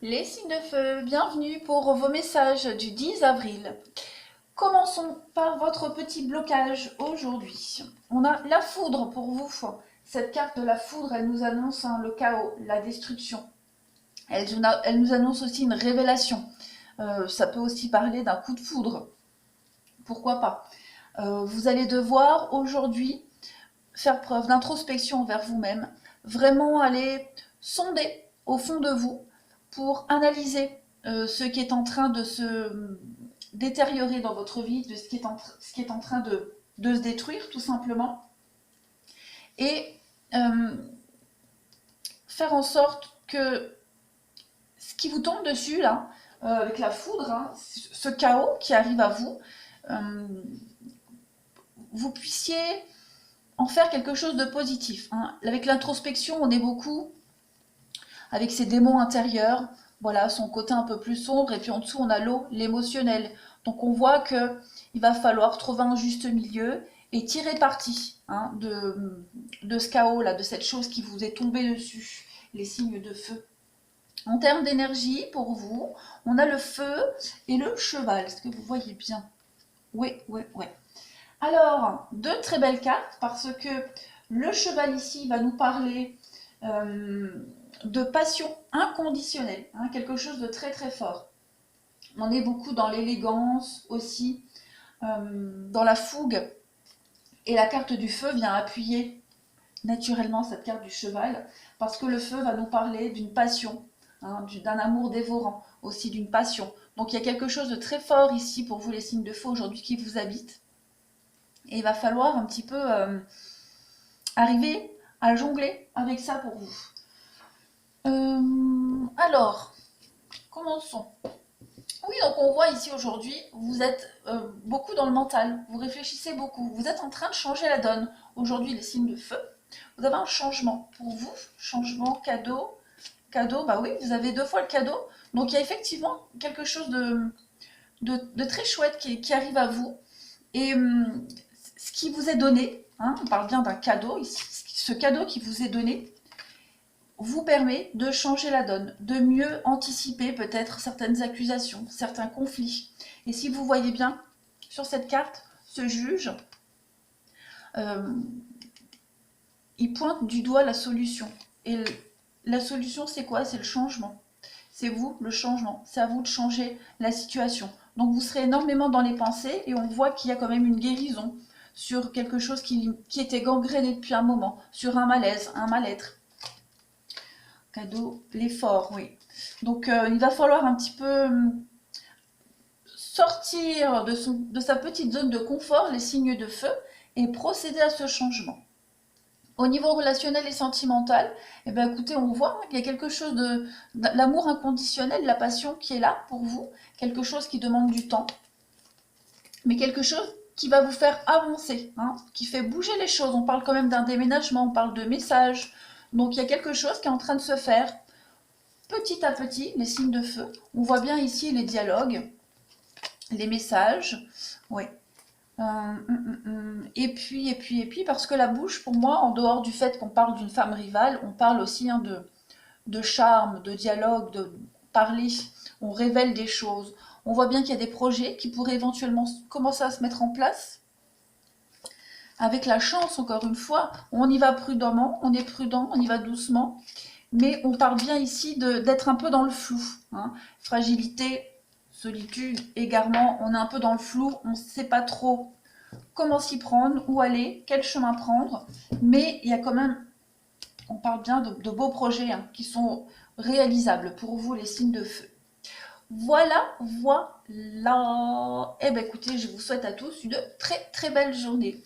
Les signes de feu, bienvenue pour vos messages du 10 avril. Commençons par votre petit blocage aujourd'hui. On a la foudre pour vous. Cette carte de la foudre, elle nous annonce le chaos, la destruction. Elle nous annonce aussi une révélation. Ça peut aussi parler d'un coup de foudre. Pourquoi pas. Vous allez devoir aujourd'hui faire preuve d'introspection envers vous-même, vraiment aller sonder au fond de vous pour analyser ce qui est en train de se détériorer dans votre vie, de ce qui est en train de se détruire tout simplement, et euh, faire en sorte que ce qui vous tombe dessus là, avec la foudre, hein, ce chaos qui arrive à vous, euh, vous puissiez en faire quelque chose de positif. Hein. Avec l'introspection, on est beaucoup avec ses démons intérieurs, voilà, son côté un peu plus sombre, et puis en dessous, on a l'eau, l'émotionnel. Donc on voit que il va falloir trouver un juste milieu et tirer parti hein, de ce chaos-là, de cette chose qui vous est tombée dessus, les signes de feu. En termes d'énergie, pour vous, on a le feu et le cheval. Est-ce que vous voyez bien? Oui, oui, oui. Alors, deux très belles cartes parce que le cheval ici va nous parler de passion inconditionnelle, hein, quelque chose de très très fort. On est beaucoup dans l'élégance aussi, dans la fougue, et la carte du feu vient appuyer naturellement cette carte du cheval, parce que le feu va nous parler d'une passion, hein, d'un amour dévorant, aussi d'une passion. Donc il y a quelque chose de très fort ici pour vous les signes de feu aujourd'hui qui vous habitent, et il va falloir un petit peu arriver à jongler avec ça pour vous. Alors, commençons. Oui, donc on voit ici aujourd'hui, vous êtes beaucoup dans le mental, vous réfléchissez beaucoup, vous êtes en train de changer la donne. Aujourd'hui, les signes de feu, vous avez un changement pour vous, changement, cadeau, cadeau, bah oui, vous avez deux fois le cadeau. Donc il y a effectivement quelque chose de très chouette qui arrive à vous. Et ce qui vous est donné, hein, on parle bien d'un cadeau, ici, ce cadeau qui vous est donné, vous permet de changer la donne, de mieux anticiper peut-être certaines accusations, certains conflits. Et si vous voyez bien sur cette carte, ce juge, euh, il pointe du doigt la solution. Et la solution, c'est quoi? C'est le changement. C'est vous, le changement. C'est à vous de changer la situation. Donc vous serez énormément dans les pensées et on voit qu'il y a quand même une guérison sur quelque chose qui était gangréné depuis un moment, sur un malaise, un mal-être. Cadeau, l'effort, oui. Donc il va falloir un petit peu sortir de sa petite zone de confort, les signes de feu, et procéder à ce changement. Au niveau relationnel et sentimental, eh ben, écoutez, on voit qu'il y a quelque chose de l'amour inconditionnel, la passion qui est là pour vous, quelque chose qui demande du temps, mais quelque chose qui va vous faire avancer, hein, qui fait bouger les choses. On parle quand même d'un déménagement, on parle de messages, donc il y a quelque chose qui est en train de se faire petit à petit, les signes de feu. On voit bien ici les dialogues, les messages, oui. Et puis, parce que la bouche, pour moi, en dehors du fait qu'on parle d'une femme rivale, on parle aussi hein, de charme, de dialogue, de parler. On révèle des choses. On voit bien qu'il y a des projets qui pourraient éventuellement commencer à se mettre en place. Avec la chance, encore une fois, on y va prudemment, on est prudent, on y va doucement. Mais on parle bien ici d'être un peu dans le flou. Hein. Fragilité, solitude, égarement, on est un peu dans le flou, on ne sait pas trop comment s'y prendre, où aller, quel chemin prendre. Mais il y a quand même, on parle bien de beaux projets hein, qui sont réalisables pour vous, les signes de feu. Voilà, voilà. Eh bien écoutez, je vous souhaite à tous une très très belle journée.